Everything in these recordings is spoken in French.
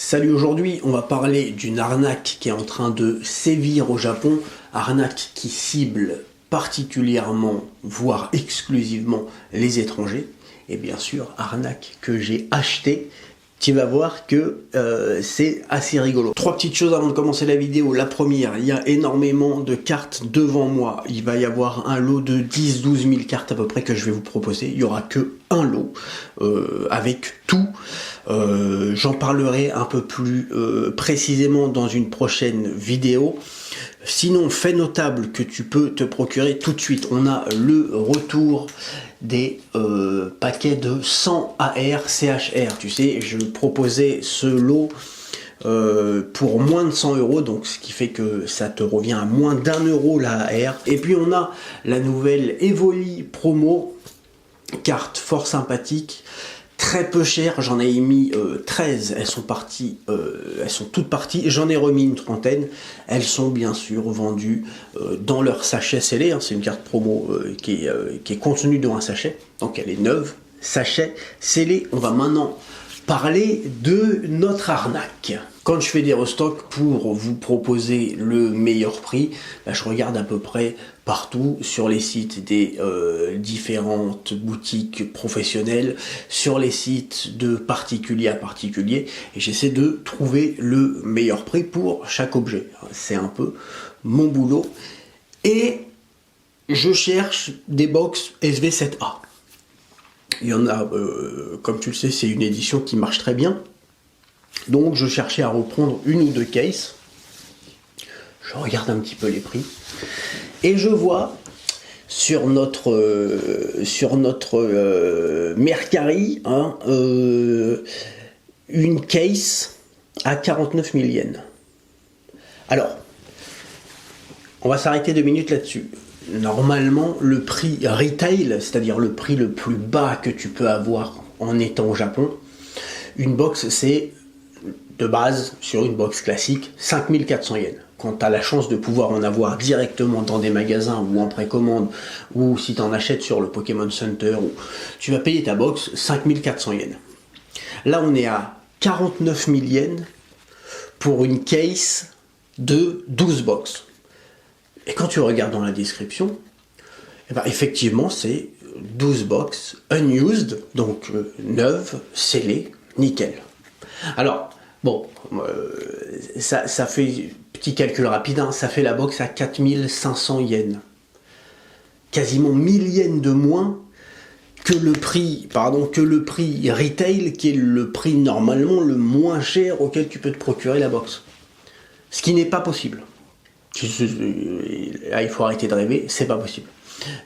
Salut, aujourd'hui on va parler d'une arnaque qui est en train de sévir au Japon, arnaque qui cible particulièrement, voire exclusivement les étrangers, et bien sûr arnaque que j'ai achetée. Tu vas voir que c'est assez rigolo. Trois petites choses avant de commencer la vidéo. La première, il y a énormément de cartes devant moi. Il va y avoir un lot de 10-12 000 cartes à peu près que je vais vous proposer. Il n'y aura que un lot avec tout. J'en parlerai un peu plus précisément dans une prochaine vidéo. Sinon, fait notable que tu peux te procurer tout de suite. On a le retour des paquets de 100 AR CHR. Tu sais, je proposais ce lot pour moins de 100 €, donc ce qui fait que ça te revient à moins d'1 € la AR. Et puis on a la nouvelle Evoli promo, carte fort sympathique. Très peu cher, j'en ai mis 13, elles sont toutes parties, j'en ai remis une trentaine, elles sont bien sûr vendues dans leur sachet scellé, hein. C'est une carte promo qui est contenue dans un sachet, donc elle est neuve, sachet scellé. On va maintenant parler de notre arnaque. Quand je fais des restocks pour vous proposer le meilleur prix, je regarde à peu près partout sur les sites des différentes boutiques professionnelles, sur les sites de particulier à particulier, et j'essaie de trouver le meilleur prix pour chaque objet. C'est un peu mon boulot. Et je cherche des box SV7A. Il y en a, comme tu le sais, c'est une édition qui marche très bien. Donc je cherchais à reprendre une ou deux cases. Je regarde un petit peu les prix. Et je vois sur notre Mercari, hein, une case à 49 000 yens. Alors, on va s'arrêter 2 minutes là-dessus. Normalement, le prix retail, c'est-à-dire le prix le plus bas que tu peux avoir en étant au Japon, une box, c'est de base, sur une box classique, 5400 yens. Quand tu as la chance de pouvoir en avoir directement dans des magasins ou en précommande, ou si tu en achètes sur le Pokémon Center, tu vas payer ta box 5400 yens. Là, on est à 49 000 yens pour une case de 12 box. Et quand tu regardes dans la description, eh ben, effectivement, c'est 12 box unused, donc neuve, scellée, nickel. Alors, bon, ça fait, petit calcul rapide, hein, ça fait la box à 4500 yens. Quasiment 1000 yens de moins que le prix, retail, qui est le prix normalement le moins cher auquel tu peux te procurer la box. Ce qui n'est pas possible. Là, il faut arrêter de rêver, c'est pas possible.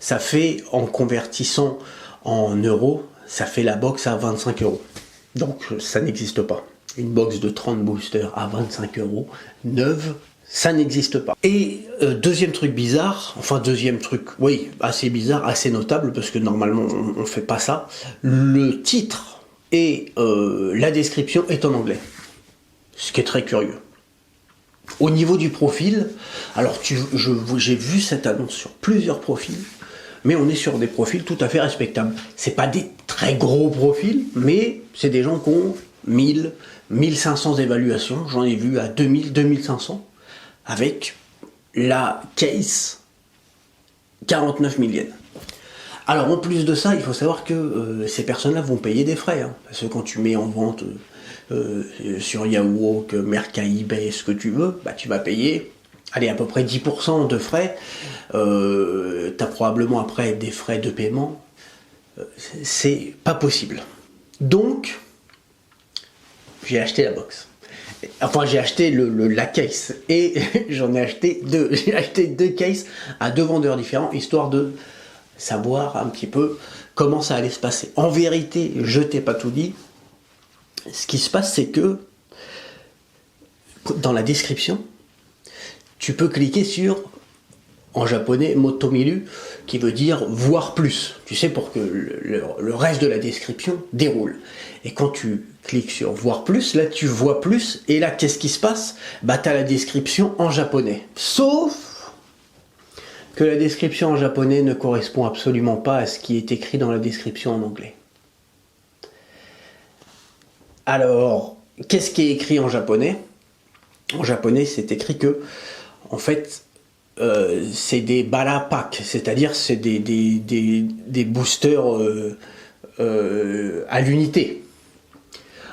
Ça fait, en convertissant en euros, ça fait la box à 25 €. Donc ça n'existe pas. Une box de 30 boosters à 25 €, neuve, ça n'existe pas. Et deuxième truc bizarre, enfin deuxième truc, oui, assez bizarre, assez notable, parce que normalement on fait pas ça, le titre et la description est en anglais. Ce qui est très curieux. Au niveau du profil, alors j'ai vu cette annonce sur plusieurs profils, mais on est sur des profils tout à fait respectables. C'est pas des très gros profils, mais c'est des gens qui ont 1000, 1500 évaluations. J'en ai vu à 2000, 2500, avec la case 49 000 yens. Alors en plus de ça, il faut savoir que ces personnes-là vont payer des frais, hein, parce que quand tu mets en vente sur Yahoo, Mercari, eBay, ce que tu veux, bah, tu vas payer, allez, à peu près 10% de frais. Tu as probablement après des frais de paiement. C'est pas possible. Donc, j'ai acheté la box. Enfin, j'ai acheté la case. Et j'en ai acheté deux. J'ai acheté 2 cases à 2 vendeurs différents, histoire de savoir un petit peu comment ça allait se passer. En vérité, je t'ai pas tout dit. Ce qui se passe, c'est que dans la description, tu peux cliquer sur, en japonais, motomiru, qui veut dire voir plus. Tu sais, pour que le reste de la description déroule. Et quand tu cliques sur voir plus, là tu vois plus, et là qu'est-ce qui se passe? Bah, tu as la description en japonais. Sauf que la description en japonais ne correspond absolument pas à ce qui est écrit dans la description en anglais. Alors, qu'est-ce qui est écrit en japonais? En japonais, c'est écrit que, en fait, c'est des bala packs, c'est-à-dire c'est des boosters à l'unité.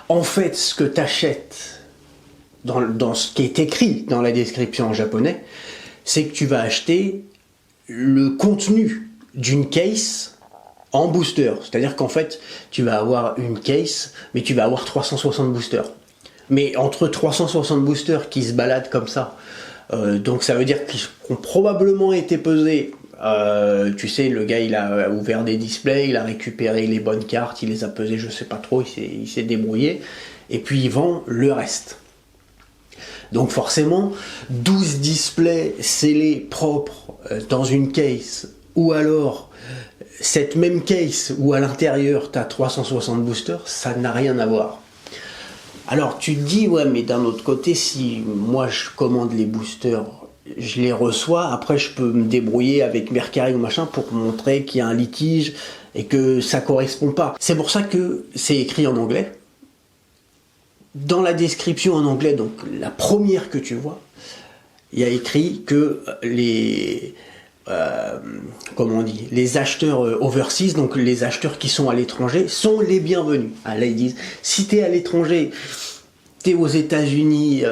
En fait, ce que tu achètes dans ce qui est écrit dans la description en japonais, c'est que tu vas acheter le contenu d'une case en booster. C'est-à-dire qu'en fait, tu vas avoir une case, mais tu vas avoir 360 boosters. Mais entre 360 boosters qui se baladent comme ça, donc ça veut dire qu'ils ont probablement été pesés. Tu sais, le gars il a ouvert des displays, il a récupéré les bonnes cartes, il les a pesées, je sais pas trop, il s'est débrouillé, et puis il vend le reste. Donc forcément, 12 displays scellés propres dans une case, ou alors cette même case où à l'intérieur tu as 360 boosters, ça n'a rien à voir. Alors tu te dis, ouais, mais d'un autre côté, si moi je commande les boosters, je les reçois, après je peux me débrouiller avec Mercari ou machin pour montrer qu'il y a un litige et que ça correspond pas. C'est pour ça que c'est écrit en anglais. Dans la description en anglais, donc la première que tu vois, il y a écrit que les les acheteurs overseas, donc les acheteurs qui sont à l'étranger, sont les bienvenus. Ah, là ils disent, si t'es à l'étranger, t'es aux États-Unis,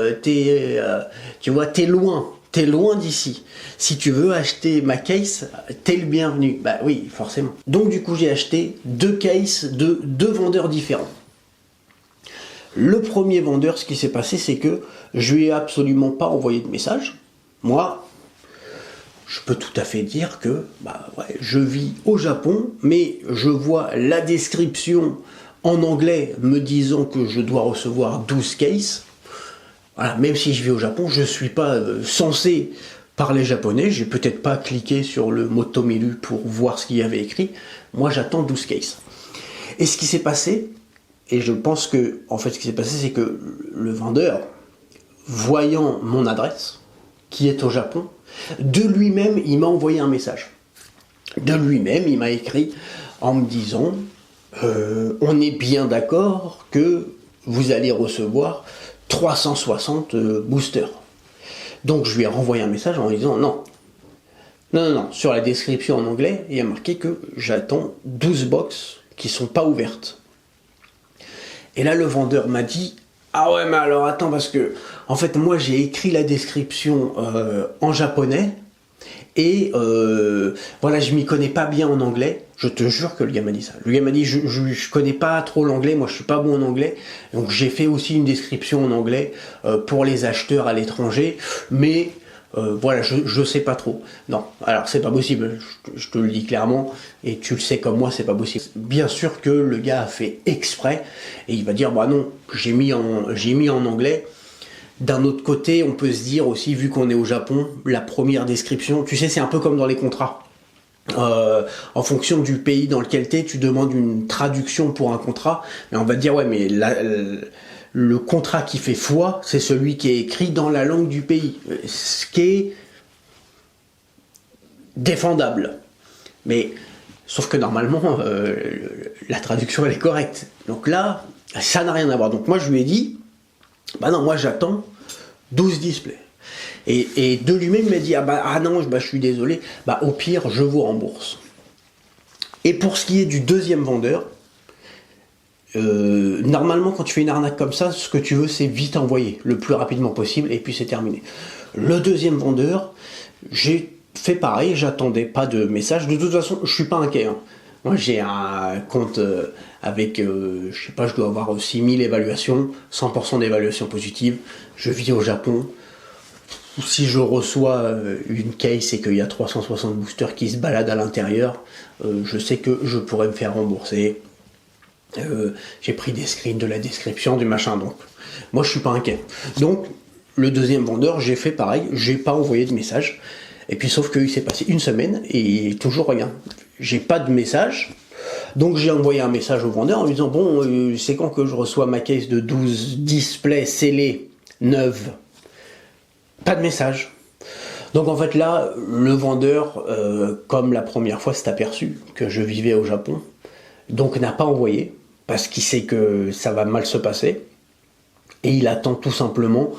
tu vois, t'es loin d'ici. Si tu veux acheter ma case, t'es le bienvenu. Bah oui, forcément. Donc du coup, j'ai acheté 2 cases de 2 vendeurs différents. Le premier vendeur, ce qui s'est passé, c'est que je lui ai absolument pas envoyé de message. Moi, je peux tout à fait dire que je vis au Japon, mais je vois la description en anglais me disant que je dois recevoir 12 cases. Voilà, même si je vis au Japon, je ne suis pas censé parler japonais. J'ai peut-être pas cliqué sur le mot Tomilu pour voir ce qu'il y avait écrit. Moi, j'attends 12 cases. Et ce qui s'est passé, et je pense que, en fait, ce qui s'est passé, c'est que le vendeur, voyant mon adresse, qui est au Japon, de lui-même, il m'a envoyé un message. De lui-même, il m'a écrit en me disant on est bien d'accord que vous allez recevoir 360 boosters. Donc je lui ai renvoyé un message en lui disant non. Sur la description en anglais, il y a marqué que j'attends 12 box qui sont pas ouvertes. Et là, le vendeur m'a dit ah ouais, mais alors attends, parce que en fait, moi j'ai écrit la description en japonais et voilà, je m'y connais pas bien en anglais. Je te jure que le gars m'a dit ça. Le gars m'a dit je connais pas trop l'anglais, moi je suis pas bon en anglais, donc j'ai fait aussi une description en anglais pour les acheteurs à l'étranger, mais voilà, je sais pas trop. Non, alors c'est pas possible, je te le dis clairement, et tu le sais comme moi, c'est pas possible. Bien sûr que le gars a fait exprès, et il va dire, bah non, j'ai mis en anglais. D'un autre côté, on peut se dire aussi, vu qu'on est au Japon, la première description, tu sais, c'est un peu comme dans les contrats. En fonction du pays dans lequel t'es, tu demandes une traduction pour un contrat, et on va te dire, ouais, mais le contrat qui fait foi, c'est celui qui est écrit dans la langue du pays, ce qui est défendable. Mais sauf que normalement, la traduction elle est correcte. Donc là, ça n'a rien à voir. Donc moi je lui ai dit, bah non, moi j'attends 12 displays. Et de lui-même il m'a dit, non, je suis désolé, au pire je vous rembourse. Et pour ce qui est du deuxième vendeur, normalement quand tu fais une arnaque comme ça, ce que tu veux c'est vite envoyer le plus rapidement possible et puis c'est terminé. Le deuxième vendeur, j'ai fait pareil, j'attendais pas de message. De toute façon, je suis pas inquiet. Hein. Moi j'ai un compte avec, je sais pas, je dois avoir 6000 évaluations, 100% d'évaluation positive. Je vis au Japon. Si je reçois une case et qu'il y a 360 boosters qui se baladent à l'intérieur, je sais que je pourrais me faire rembourser. J'ai pris des screens de la description du machin, donc moi je suis pas inquiet. Donc le deuxième vendeur, j'ai fait pareil, j'ai pas envoyé de message. Et puis sauf qu'il s'est passé une semaine et toujours rien. J'ai pas de message. Donc j'ai envoyé un message au vendeur en lui disant bon, c'est quand que je reçois ma case de 12 displays scellés neuves. Pas de message. Donc en fait là, le vendeur, comme la première fois, s'est aperçu que je vivais au Japon, donc n'a pas envoyé, parce qu'il sait que ça va mal se passer. Et il attend tout simplement,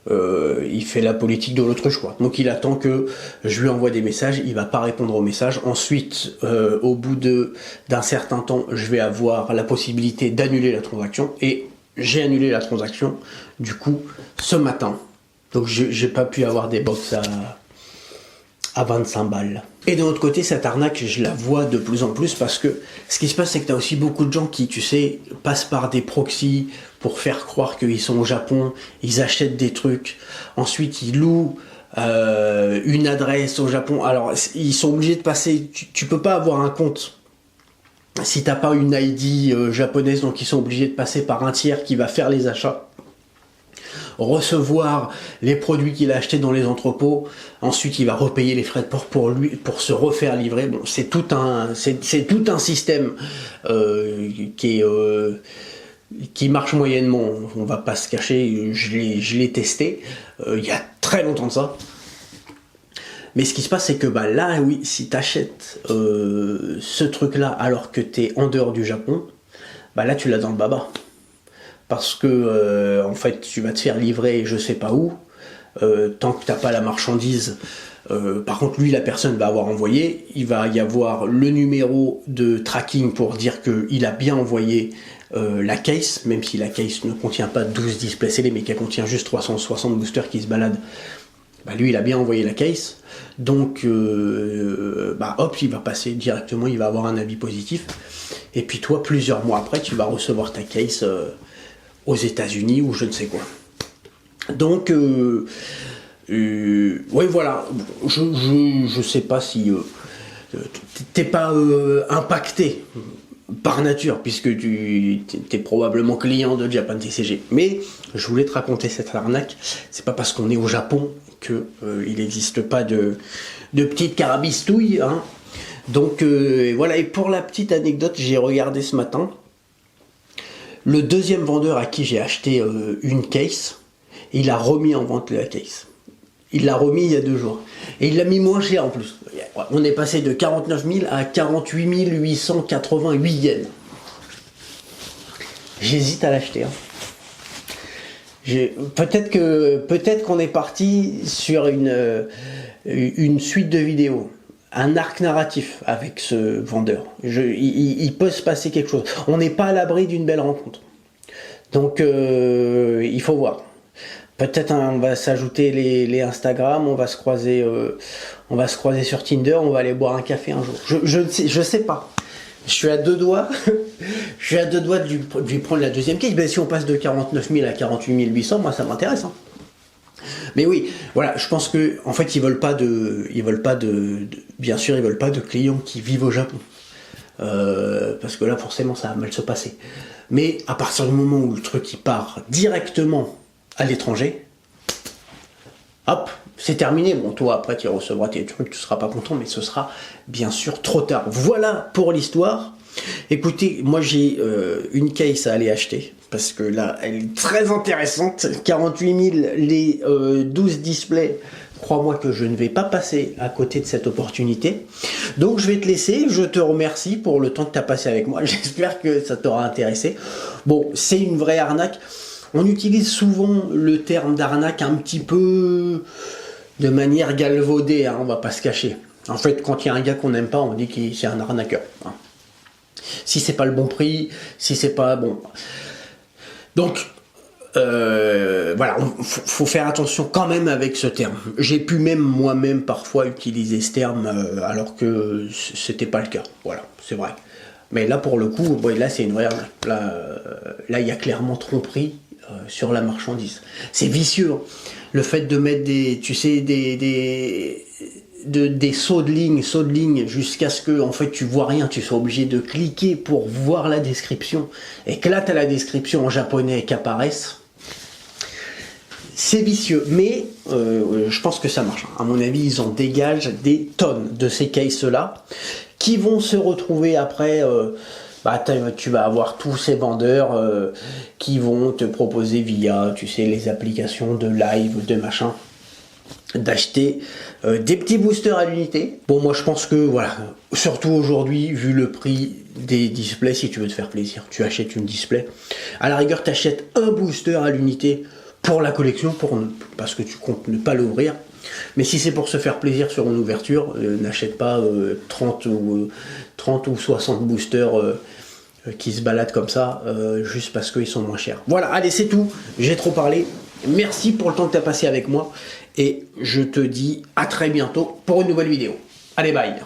il fait la politique de l'autruche, quoi. Donc il attend que je lui envoie des messages, il va pas répondre aux messages. Ensuite, au bout d'un certain temps, je vais avoir la possibilité d'annuler la transaction. Et j'ai annulé la transaction, du coup, ce matin. Donc j'ai pas pu avoir des box à 25 balles. Et de l'autre côté, cette arnaque, je la vois de plus en plus parce que ce qui se passe, c'est que tu as aussi beaucoup de gens qui, tu sais, passent par des proxys pour faire croire qu'ils sont au Japon, ils achètent des trucs, ensuite ils louent une adresse au Japon. Alors, ils sont obligés de passer, tu peux pas avoir un compte si t'as pas une ID japonaise, donc ils sont obligés de passer par un tiers qui va faire les achats, recevoir les produits qu'il a achetés dans les entrepôts, ensuite il va repayer les frais de port pour se refaire livrer. Bon, c'est tout un système qui marche moyennement, on va pas se cacher, je l'ai testé il y a très longtemps de ça. Mais ce qui se passe, c'est que bah, là, oui, si tu achètes ce truc-là alors que tu es en dehors du Japon, bah là, tu l'as dans le baba. Parce que, en fait, tu vas te faire livrer je sais pas où, tant que tu n'as pas la marchandise. Par contre, lui, la personne va avoir envoyé, il va y avoir le numéro de tracking pour dire qu'il a bien envoyé la case, même si la case ne contient pas 12 displays scellés, mais qu'elle contient juste 360 boosters qui se baladent. Bah lui il a bien envoyé la case, donc bah hop, il va passer directement, il va avoir un avis positif, et puis toi plusieurs mois après tu vas recevoir ta case aux États-Unis ou je ne sais quoi. Donc ouais voilà, je sais pas si t'es pas impacté par nature, puisque tu es probablement client de Japan TCG. Mais je voulais te raconter cette arnaque. C'est pas parce qu'on est au Japon que il n'existe pas de petites carabistouilles. Hein. Donc voilà, et pour la petite anecdote, j'ai regardé ce matin. Le deuxième vendeur à qui j'ai acheté une case, il a remis en vente la case. Il l'a remis il y a 2 jours. Et il l'a mis moins cher en plus. On est passé de 49 000 à 48 888 yens. J'hésite à l'acheter. Hein. Peut-être qu'on est parti sur une suite de vidéos. Un arc narratif avec ce vendeur. Il peut se passer quelque chose. On n'est pas à l'abri d'une belle rencontre. Donc il faut voir. Peut-être on va s'ajouter les Instagram, on va se croiser sur Tinder, on va aller boire un café un jour. Je sais pas. Je suis à 2 doigts. Je suis à 2 doigts de lui prendre la deuxième case. Ben, si on passe de 49 000 à 48 800, moi ça m'intéresse. Hein. Mais oui, voilà, je pense que en fait ils veulent pas de clients qui vivent au Japon. Parce que là forcément ça va mal se passer. Mais à partir du moment où le truc il part directement à l'étranger, hop, c'est terminé. Bon, toi après tu recevras tes trucs, tu seras pas content, mais ce sera bien sûr trop tard. Voilà pour l'histoire. Écoutez, moi j'ai une case à aller acheter, parce que là elle est très intéressante. 48 000 les 12 displays. Crois-moi que je ne vais pas passer à côté de cette opportunité. Donc je vais te laisser, je te remercie pour le temps que tu as passé avec moi. J'espère que ça t'aura intéressé. Bon, c'est une vraie arnaque. On utilise souvent le terme d'arnaque un petit peu de manière galvaudée, hein, on va pas se cacher. En fait, quand il y a un gars qu'on n'aime pas, on dit que c'est un arnaqueur. Hein. Si c'est pas le bon prix, si c'est pas bon. Donc, voilà, faut faire attention quand même avec ce terme. J'ai pu même moi-même parfois utiliser ce terme alors que c'était pas le cas. Voilà, c'est vrai. Mais là, pour le coup, bon, là, c'est une vraie arnaque. Là, il y a clairement tromperie sur la marchandise. C'est vicieux. Hein. Le fait de mettre des sauts de ligne jusqu'à ce que en fait tu vois rien, tu sois obligé de cliquer pour voir la description, et que là tu as la description en japonais qui apparaisse. C'est vicieux, mais je pense que ça marche. À mon avis, ils en dégagent des tonnes de ces cases-là qui vont se retrouver après. Tu vas avoir tous ces vendeurs qui vont te proposer via, tu sais, les applications de live, de machin, d'acheter des petits boosters à l'unité. Bon, moi je pense que voilà, surtout aujourd'hui, vu le prix des displays, si tu veux te faire plaisir, tu achètes une display. À la rigueur, tu achètes un booster à l'unité pour la collection, parce que tu comptes ne pas l'ouvrir. Mais si c'est pour se faire plaisir sur une ouverture, n'achète pas 30 ou 60 boosters qui se baladent comme ça, juste parce qu'ils sont moins chers. Voilà, allez, c'est tout, j'ai trop parlé. Merci pour le temps que tu as passé avec moi et je te dis à très bientôt pour une nouvelle vidéo. Allez, bye!